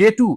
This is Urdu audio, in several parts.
K2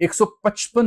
155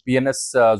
PNS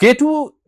K2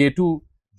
K2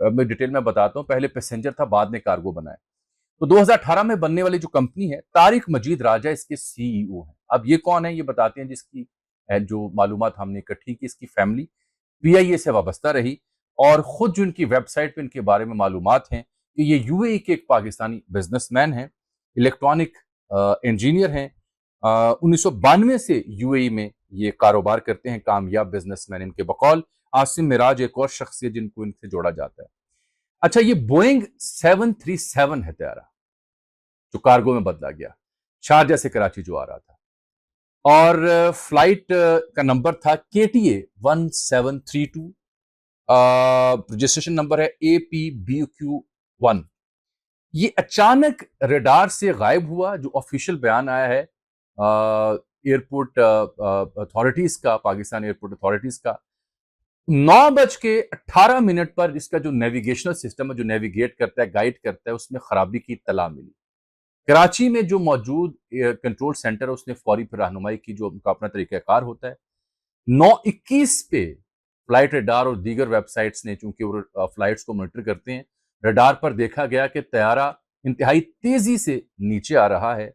میں ڈیٹیل میں بتاتا ہوں. پہلے پیسنجر تھا, بعد میں کارگو بنایا. تو 2018 میں بننے والی جو کمپنی ہے, طارق مجید راجہ اس کے سی ای او ہیں. اب یہ کون ہے یہ بتاتے ہیں, جس کی جو معلومات ہم نے اکٹھی کی, اس کی فیملی پی آئی اے سے وابستہ رہی, اور خود جو ان کی ویب سائٹ پہ ان کے بارے میں معلومات ہیں کہ یہ یو اے ای کے ایک پاکستانی بزنس مین ہیں, الیکٹرانک انجینئر ہیں. 1992 سے یو اے ای میں یہ کاروبار کرتے ہیں, کامیاب بزنس مین. ان کے بقول عاصم معراج ایک اور شخص ہے جن کو ان سے جوڑا جاتا ہے. اچھا, یہ بوئنگ 737 ہے طیارہ جو کارگو میں بدلا گیا, شارجہ سے کراچی جو آ رہا تھا, اور فلائٹ کا نمبر تھا KTA 1732, رجسٹریشن نمبر ہے APBQ1. یہ اچانک ریڈار سے غائب ہوا. جو آفیشیل بیان آیا ہے ایئرپورٹ اتھارٹیز کا, پاکستان ایئرپورٹ اتھارٹیز کا, 9:18 پر اس کا جو نیویگیشنل سسٹم ہے, جو نیویگیٹ کرتا ہے, گائیڈ کرتا ہے, اس میں خرابی کی اطلاع ملی. کراچی میں جو موجود کنٹرول سینٹر ہے اس نے فوری پر رہنمائی کی, جو ان کا اپنا طریقہ کار ہوتا ہے. 9:21 پہ فلائٹ ریڈار اور دیگر ویب سائٹس نے, چونکہ وہ فلائٹس کو مانیٹر کرتے ہیں, ریڈار پر دیکھا گیا کہ طیارہ انتہائی تیزی سے نیچے آ رہا ہے,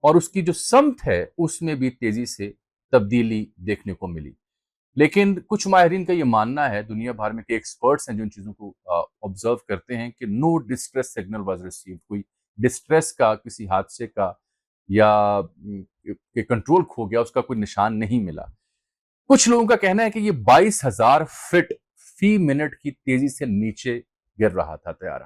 اور اس کی جو سمت ہے اس میں بھی تیزی سے تبدیلی دیکھنے کو ملی. لیکن کچھ ماہرین کا یہ ماننا ہے, دنیا بھر میں کہ ایکسپرٹس ہیں جو ان چیزوں کو آبزرو کرتے ہیں, کہ نو ڈسٹریس سگنل واز ریسیوڈ. کوئی ڈسٹریس کا, کسی حادثے کا, یا کہ کنٹرول کھو گیا, اس کا کوئی نشان نہیں ملا. کچھ لوگوں کا کہنا ہے کہ یہ 22,000 فٹ فی منٹ کی تیزی سے نیچے گر رہا تھا طیارہ.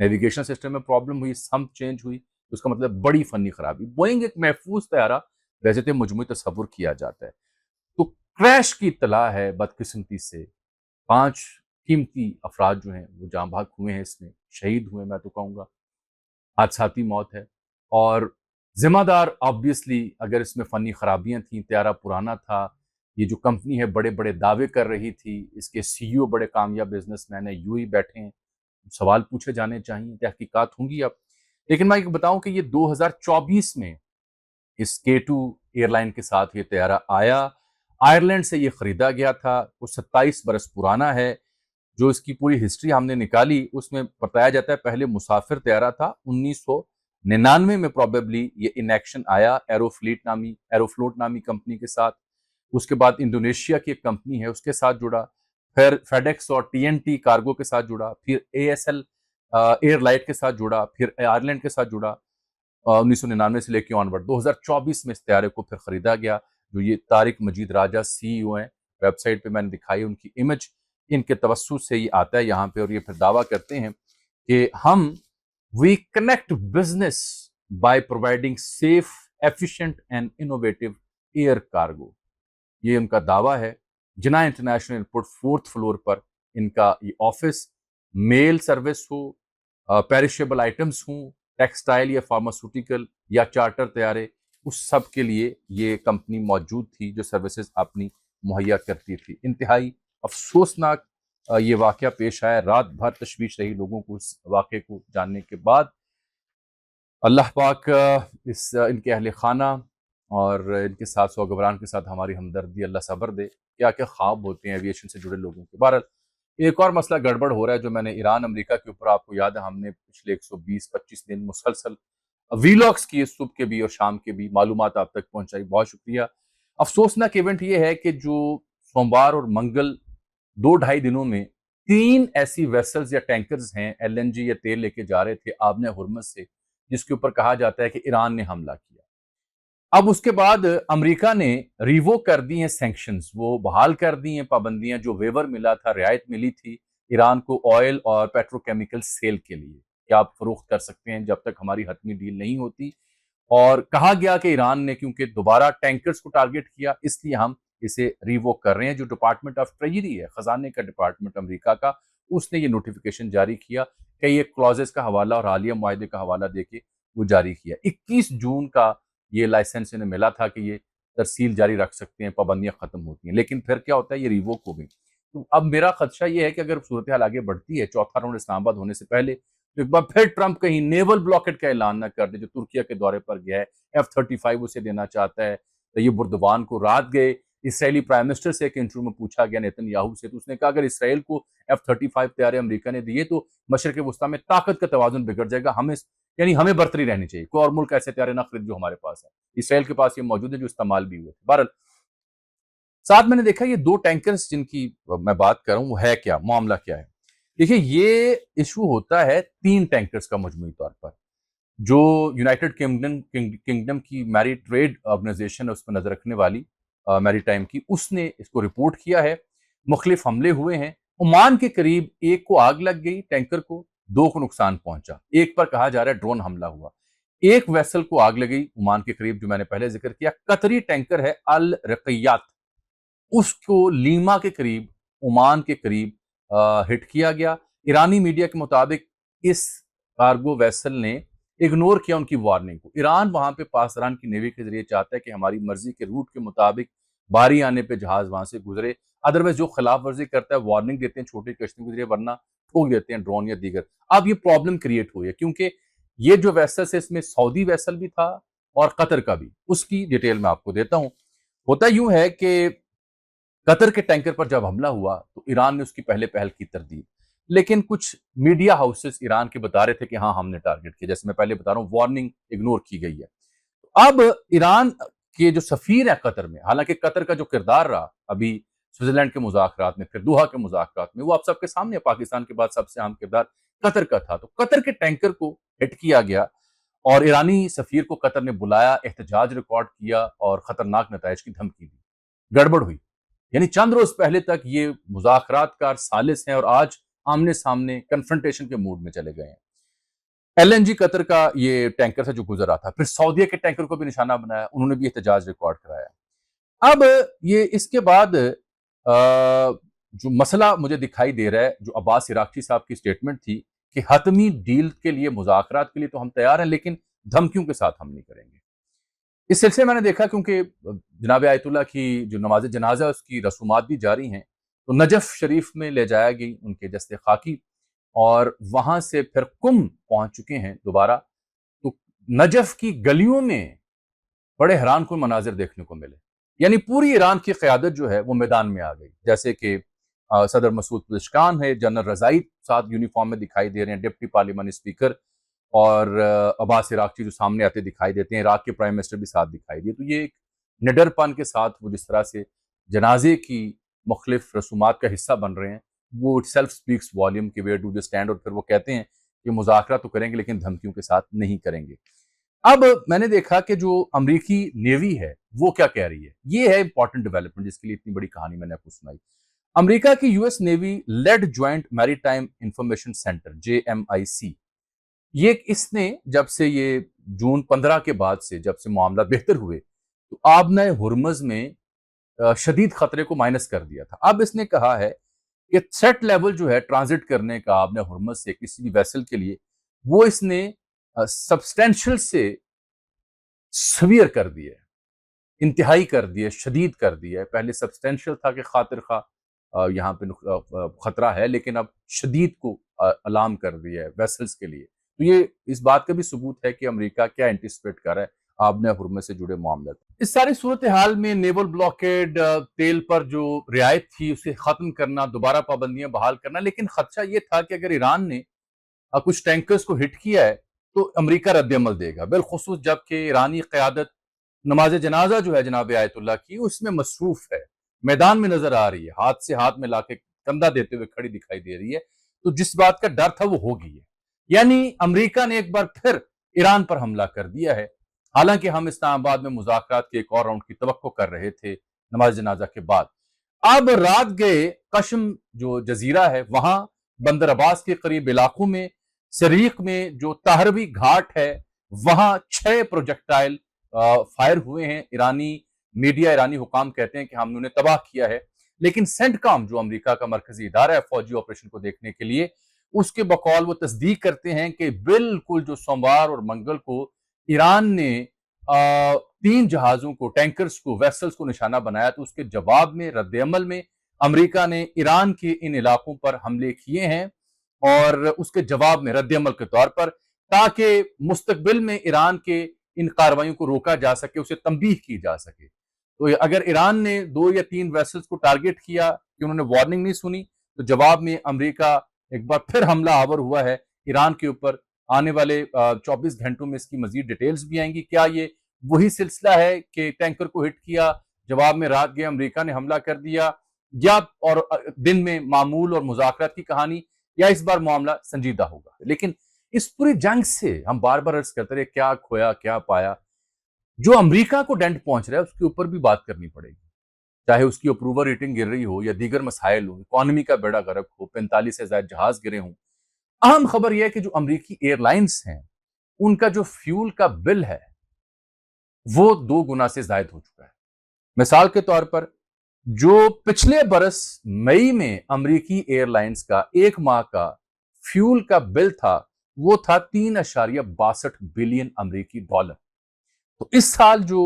نیویگیشن سسٹم میں پرابلم ہوئی, سمت چینج ہوئی, اس کا مطلب بڑی فنی خرابی. بوئنگ ایک محفوظ طیارہ ویسے تو مجموعی تصور کیا جاتا ہے. تو کریش کی اطلاع ہے بدقسمتی سے 5 قیمتی افراد جو ہیں وہ جاں بحق ہوئے ہیں, اس میں شہید ہوئے, میں تو کہوں گا حادثاتی موت ہے. اور ذمہ دار آبویسلی, اگر اس میں فنی خرابیاں تھیں, طیارہ پرانا تھا, یہ جو کمپنی ہے بڑے بڑے دعوے کر رہی تھی, اس کے سی ای او بڑے کامیاب بزنس مین ہیں, یو ہی بیٹھے ہیں, سوال پوچھے جانے چاہیے, تحقیقات ہوں گی اب. لیکن میں یہ بتاؤں کہ یہ 2024 میں اس K2 ایئر لائن کے ساتھ یہ طیارہ آیا. آئرلینڈ سے یہ خریدا گیا تھا, وہ 27 برس پرانا ہے. جو اس کی پوری ہسٹری ہم نے نکالی, اس میں بتایا جاتا ہے پہلے مسافر طیارہ تھا. 1999 میں پروبیبلی یہ ان ایکشن آیا ایروفلوٹ نامی کمپنی کے ساتھ. اس کے بعد انڈونیشیا کی ایک کمپنی ہے اس کے ساتھ جڑا, پھر فیڈیکس اور TNT کارگو کے ساتھ جڑا, پھر ASL ایئر لائٹ کے ساتھ جڑا, پھر آئرلینڈ کے ساتھ جڑا. 1999 سے لے کے آنورڈ 2024 میں اس طیارے کو پھر خریدا گیا. جو یہ طارق مجید راجہ سی ای او ہیں, ویب سائٹ پہ میں نے دکھائی ان کی امیج, ان کے توسط سے یہ آتا ہے یہاں پہ, اور یہ پھر دعویٰ کرتے ہیں کہ ہم we connect business by providing safe, efficient and innovative air cargo. یہ ان کا دعویٰ ہے. Jinnah international airport 4th floor پر ان کا یہ آفس, میل سروس ہو, پیرشیبل آئٹمس ہوں, ٹیکسٹائل یا فارماسوٹیکل یا چارٹر طیارے, اس سب کے لیے یہ کمپنی موجود تھی جو سروسز اپنی مہیا کرتی تھی. انتہائی افسوسناک یہ واقعہ پیش آیا, رات بھر تشویش رہی لوگوں کو اس واقعے کو جاننے کے بعد. اللہ پاک ان کے اہل خانہ اور ان کے ساتھ سوگواران کے ساتھ ہماری ہمدردی, اللہ صبر دے. کیا کیا خواب ہوتے ہیں ایویشن سے جڑے لوگوں کے. بہرحال ایک اور مسئلہ گڑبڑ ہو رہا ہے جو میں نے ایران امریکہ کے اوپر, آپ کو یاد ہے ہم نے پچھلے 120-25 دن مسلسل ویلاگس کیے, صبح کے بھی اور شام کے بھی, معلومات آپ تک پہنچائی, بہت شکریہ. افسوسناک ایونٹ یہ ہے کہ جو سوموار اور منگل 2-2.5 دنوں میں 3 ایسی ویسلز یا ٹینکرز ہیں LNG یا تیل لے کے جا رہے تھے آبنہ ہرمز سے, جس کے اوپر کہا جاتا ہے کہ ایران نے حملہ کیا. اب اس کے بعد امریکہ نے ریوو کر دی ہیں سینکشنز, وہ بحال کر دی ہیں پابندیاں, جو ویور ملا تھا, رعایت ملی تھی ایران کو آئل اور پیٹرو کیمیکل سیل کے لیے, کہ آپ فروخت کر سکتے ہیں جب تک ہماری حتمی ڈیل نہیں ہوتی. اور کہا گیا کہ ایران نے کیونکہ دوبارہ ٹینکرز کو ٹارگٹ کیا, اس لیے ہم اسے ریوو کر رہے ہیں. جو ڈپارٹمنٹ آف ٹریجری ہے, خزانے کا ڈپارٹمنٹ امریکہ کا, اس نے یہ نوٹیفیکیشن جاری کیا کہ یہ کلوزز کا حوالہ اور حالیہ معاہدے کا حوالہ دے کے وہ جاری کیا. 21 جون کا یہ لائسنس انہیں ملا تھا کہ یہ ترسیل جاری رکھ سکتے ہیں, پابندیاں ختم ہوتی ہیں. لیکن پھر کیا ہوتا ہے, یہ ریووک ہو گئی. تو اب میرا خدشہ یہ ہے کہ اگر صورتحال آگے بڑھتی ہے, چوتھا راؤنڈ اسلام آباد ہونے سے پہلے, تو ایک بار پھر ٹرمپ کہیں نیول بلاکٹ کا اعلان نہ کر دے. جو ترکیہ کے دورے پر گیا ہے, F-35 اسے دینا چاہتا ہے, تو یہ بردوان کو رات گئے, اسرائیلی پرائم منسٹر سے ایک انٹرویو میں پوچھا گیا نیتن یاہو سے، تو اس نے کہا اگر اسرائیل کو F-35 طیارے امریکہ نے دیے تو مشرق وسطیٰ میں طاقت کا توازن بگڑ جائے گا، ہمیں برتری رہنی چاہیے، کوئی اور ملک ایسے طیارے نہ خرید جو ہمارے پاس ہے۔ اسرائیل کے پاس یہ موجود ہے جو استعمال بھی ہوئے۔ بہرحال ساتھ میں نے دیکھا یہ 2 ٹینکرز جن کی میں بات کر رہا ہوں وہ ہے کیا، معاملہ کیا ہے۔ دیکھیے یہ ایشو ہوتا ہے 3 ٹینکرز کا مجموعی طور پر، جو یونائٹڈ کنگڈم کی میری ٹریڈ آرگنائزیشن ہے اس پر نظر رکھنے والی میری ٹائم کی، اس نے اس کو رپورٹ کیا ہے۔ مختلف حملے ہوئے ہیں، عمان کے قریب ایک کو آگ لگ گئی ٹینکر کو، 2 کو نقصان پہنچا، ایک پر کہا جا رہا ہے ڈرون حملہ ہوا، ایک ویسل کو آگ لگئی عمان کے قریب جو میں نے پہلے ذکر کیا، قطری ٹینکر ہے الرقیات، اس کو لیما کے قریب عمان کے قریب ہٹ کیا گیا۔ ایرانی میڈیا کے مطابق اس کارگو ویسل نے اگنور کیا ان کی وارننگ کو۔ ایران وہاں پہ پاسداران کی نیوی کے ذریعے چاہتا ہے کہ ہماری مرضی کے روٹ کے مطابق باری آنے پہ جہاز وہاں سے گزرے، ادروائز جو خلاف ورزی کرتا ہے وارننگ دیتے ہیں چھوٹی کشتیوں کے ذریعے، ورنہ ٹھوک دیتے ہیں ڈرون یا دیگر۔ اب یہ پرابلم کریٹ ہوئی ہے کیونکہ یہ جو ویسل ہے اس میں سعودی ویسل بھی تھا اور قطر کا بھی، اس کی ڈیٹیل میں آپ کو دیتا ہوں۔ ہوتا یوں ہے کہ قطر کے ٹینکر پر جب حملہ ہوا تو ایران نے اس کی پہلے پہل کی تردید، لیکن کچھ میڈیا ہاؤسز ایران کے بتا رہے تھے کہ ہاں ہم نے ٹارگٹ کیا، جیسے میں پہلے بتا رہا ہوں وارننگ اگنور کی گئی ہے۔ اب ایران کے جو سفیر ہے قطر میں، حالانکہ قطر کا جو کردار رہا ابھی سوئٹزرلینڈ کے مذاکرات میں، پھر دوحہ کے مذاکرات میں، وہ آپ سب کے سامنے پاکستان کے بعد سب سے اہم کردار قطر کا تھا، تو قطر کے ٹینکر کو ہٹ کیا گیا اور ایرانی سفیر کو قطر نے بلایا، احتجاج ریکارڈ کیا اور خطرناک نتائج کی دھمکی دی۔ گڑبڑ ہوئی، یعنی چند روز پہلے تک یہ مذاکرات کار سالس ہیں اور آج آمنے سامنے کنفرنٹیشن کے موڈ میں چلے گئے ہیں۔ LNG قطر کا یہ ٹینکر تھا جو گزر رہا تھا، پھر سعودیہ کے ٹینکر کو بھی نشانہ بنایا، انہوں نے بھی احتجاج ریکارڈ کرایا۔ اب یہ اس کے بعد جو مسئلہ مجھے دکھائی دے رہا ہے، جو عباس عراقچی صاحب کی سٹیٹمنٹ تھی کہ حتمی ڈیل کے لیے، مذاکرات کے لیے تو ہم تیار ہیں لیکن دھمکیوں کے ساتھ ہم نہیں کریں گے۔ اس سلسلے میں نے دیکھا کیونکہ جناب آیت اللہ کی جو نماز جنازہ اس کی رسومات بھی جاری ہیں، تو نجف شریف میں لے جایا گئی ان کے جسد خاکی، اور وہاں سے پھر قم پہنچ چکے ہیں دوبارہ۔ تو نجف کی گلیوں میں بڑے حیران کن مناظر دیکھنے کو ملے، یعنی پوری ایران کی قیادت جو ہے وہ میدان میں آ گئی، جیسے کہ صدر مسعود پزشکان ہے، جنرل رضائی ساتھ یونیفارم میں دکھائی دے رہے ہیں، ڈپٹی پارلیمانی اسپیکر، اور عباس عراقچی جو سامنے آتے دکھائی دیتے ہیں، عراق کے پرائم منسٹر بھی ساتھ دکھائی دیے۔ تو یہ ایک نڈر پن کے ساتھ وہ جس طرح سے جنازے کی مختلف رسومات کا حصہ بن رہے ہیں، وہ سیلف سپیکس والیوم کہ ویئر ڈو دے اسٹینڈ، اور پھر وہ کہتے ہیں کہ مذاکرہ تو کریں گے لیکن دھمکیوں کے ساتھ نہیں کریں گے۔ اب میں نے دیکھا کہ جو امریکی نیوی ہے وہ کیا کہہ رہی ہے، یہ ہے امپورٹنٹ ڈیولپمنٹ جس کے لیے اتنی بڑی کہانی میں نے آپ کو سنائی۔ امریکہ کی US نیوی لیڈ جوائنٹ میری ٹائم انفارمیشن سینٹر JMIC، یہ اس نے جب سے یہ جون 15 کے بعد سے جب سے معاملات بہتر ہوئے تو آبنہ ہرمز میں شدید خطرے کو مائنس کر دیا تھا۔ اب اس نے کہا ہے کہ تھریٹ لیول جو ہے ٹرانزٹ کرنے کا آبنہ ہرمز سے کسی بھی ویسل کے لیے، وہ اس نے سبسٹینشل سے سویر کر دیا ہے، انتہائی کر دیا ہے، شدید کر دیا ہے۔ پہلے سبسٹینشل تھا کہ خاطر خواہ یہاں پہ خطرہ ہے، لیکن اب شدید کو علام کر دیا ہے ویسلز کے لیے۔ تو یہ اس بات کا بھی ثبوت ہے کہ امریکہ کیا انٹیسپیٹ کر رہا ہے آبنہ ہرمز سے جڑے معاملات۔ اس ساری صورتحال میں نیول بلاکیڈ، تیل پر جو رعایت تھی اسے ختم کرنا، دوبارہ پابندیاں بحال کرنا، لیکن خدشہ یہ تھا کہ اگر ایران نے کچھ ٹینکرز کو ہٹ کیا ہے تو امریکہ رد عمل دے گا، بالخصوص جب کہ ایرانی قیادت نماز جنازہ جو ہے جناب آیت اللہ کی اس میں مصروف ہے، میدان میں نظر آ رہی ہے، ہاتھ سے ہاتھ میں لا کے کندھا دیتے ہوئے کھڑی دکھائی دے رہی ہے۔ تو جس بات کا ڈر تھا وہ ہو گئی ہے، یعنی امریکہ نے ایک بار پھر ایران پر حملہ کر دیا ہے۔ حالانکہ ہم اسلام آباد میں مذاکرات کے ایک اور راؤنڈ کی توقع کر رہے تھے نماز جنازہ کے بعد۔ اب رات گئے قشم جو جزیرہ ہے وہاں بندر عباس کے قریب علاقوں میں، سریق میں جو تہروی گھاٹ ہے وہاں 6 پروجیکٹائل فائر ہوئے ہیں۔ ایرانی میڈیا، ایرانی حکام کہتے ہیں کہ ہم نے انہیں تباہ کیا ہے، لیکن سینٹ کام جو امریکہ کا مرکزی ادارہ ہے فوجی آپریشن کو دیکھنے کے لیے، اس کے بقول وہ تصدیق کرتے ہیں کہ بالکل جو سوموار اور منگل کو ایران نے 3 جہازوں کو، ٹینکرز کو، ویسلز کو نشانہ بنایا، تو اس کے جواب میں، رد عمل میں امریکہ نے ایران کے ان علاقوں پر حملے کیے ہیں، اور اس کے جواب میں رد عمل کے طور پر، تاکہ مستقبل میں ایران کے ان کارروائیوں کو روکا جا سکے، اسے تنبیہ کی جا سکے۔ تو اگر ایران نے 2 یا 3 ویسلز کو ٹارگٹ کیا کہ انہوں نے وارننگ نہیں سنی، تو جواب میں امریکہ ایک بار پھر حملہ آور ہوا ہے ایران کے اوپر۔ آنے والے 24 گھنٹوں میں اس کی مزید ڈیٹیلز بھی آئیں گی۔ کیا یہ وہی سلسلہ ہے کہ ٹینکر کو ہٹ کیا، جواب میں رات گئے امریکہ نے حملہ کر دیا، یا اور دن میں معمول اور مذاکرات کی کہانی، یا اس بار معاملہ سنجیدہ ہوگا؟ لیکن اس پوری جنگ سے ہم بار بار عرض کرتے رہے کیا کھویا کیا پایا۔ جو امریکہ کو ڈنٹ پہنچ رہا ہے اس کے اوپر بھی بات کرنی پڑے گی، چاہے اس کی اپروول ریٹنگ گر رہی ہو یا دیگر مسائل ہوں، اکانومی کا بیڑا غرق ہو، 45 سے زائد جہاز گرے ہوں۔ اہم خبر یہ ہے کہ جو امریکی ایئر لائنز ہیں ان کا جو فیول کا بل ہے وہ 2 گنا سے زائد ہو چکا ہے۔ مثال کے طور پر جو پچھلے برس مئی میں امریکی ایئر لائنز کا 1 ماہ کا فیول کا بل تھا وہ تھا 3.62 بلین امریکی ڈالر۔ تو اس سال جو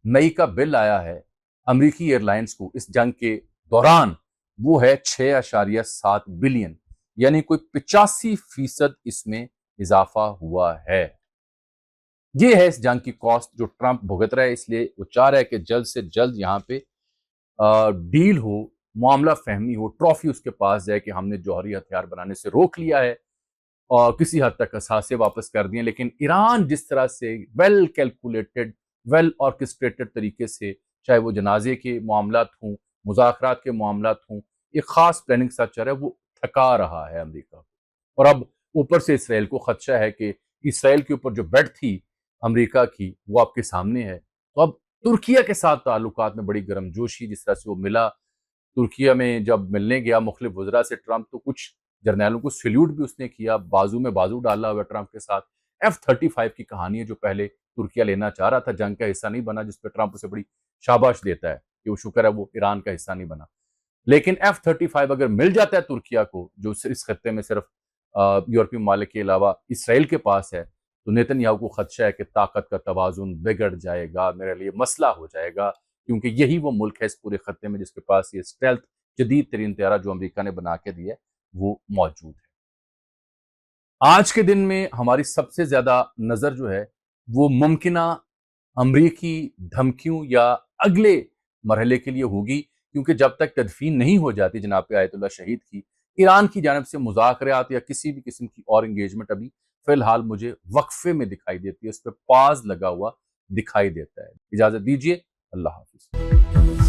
مئی کا بل آیا ہے امریکی ایئر لائنز کو اس جنگ کے دوران وہ ہے 6.7 بلین، یعنی کوئی 85% اس میں اضافہ ہوا ہے۔ یہ ہے اس جنگ کی کاسٹ جو ٹرمپ بھگت رہا ہے، اس لیے وہ چاہ رہا ہے کہ جلد سے جلد یہاں پہ ڈیل ہو، معاملہ فہمی ہو، ٹرافی اس کے پاس جائے کہ ہم نے جوہری ہتھیار بنانے سے روک لیا ہے اور کسی حد تک اثاثے واپس کر دیے۔ لیکن ایران جس طرح سے ویل کیلکولیٹڈ، ویل آرکسٹریٹڈ طریقے سے، چاہے وہ جنازے کے معاملات ہوں، مذاکرات کے معاملات ہوں، ایک خاص پلاننگ ساتھ چل رہا ہے، وہ تھکا رہا ہے امریکہ کو۔ اور اب اوپر سے اسرائیل کو خدشہ ہے کہ اسرائیل کے اوپر جو بیٹ تھی امریکہ کی وہ آپ کے سامنے ہے۔ تو اب ترکیہ کے ساتھ تعلقات میں بڑی گرم جوشی، جس طرح سے وہ ملا ترکیہ میں، جب ملنے گیا مختلف وزراء سے ٹرمپ، تو کچھ جرنیلوں کو سیلیوٹ بھی اس نے کیا، بازو میں بازو ڈالا ہوا ٹرمپ کے ساتھ۔ F-35 کی کہانی ہے جو پہلے ترکیہ لینا چاہ رہا تھا، جنگ کا حصہ نہیں بنا، جس پہ ٹرمپ اسے بڑی شاباش دیتا ہے کہ وہ شکر ہے وہ ایران کا حصہ نہیں بنا۔ لیکن F-35 اگر مل جاتا ہے ترکیہ کو، جو اس خطے میں صرف یورپی ممالک کے علاوہ اسرائیل کے پاس ہے، تو نیتن یاہو کو خدشہ ہے کہ طاقت کا توازن بگڑ جائے گا، میرے لیے مسئلہ ہو جائے گا، کیونکہ یہی وہ ملک ہے اس پورے خطے میں جس کے پاس یہ اسٹیلتھ جدید ترین طیارہ جو امریکہ نے بنا کے دیا ہے وہ موجود ہے۔ آج کے دن میں ہماری سب سے زیادہ نظر جو ہے وہ ممکنہ امریکی دھمکیوں یا اگلے مرحلے کے لیے ہوگی، کیونکہ جب تک تدفین نہیں ہو جاتی جناب آیت اللہ شہید کی، ایران کی جانب سے مذاکرات یا کسی بھی قسم کی اور انگیجمنٹ ابھی فی الحال مجھے وقفے میں دکھائی دیتی ہے، اس پہ پاز لگا ہوا دکھائی دیتا ہے۔ اجازت دیجیے، اللہ حافظ۔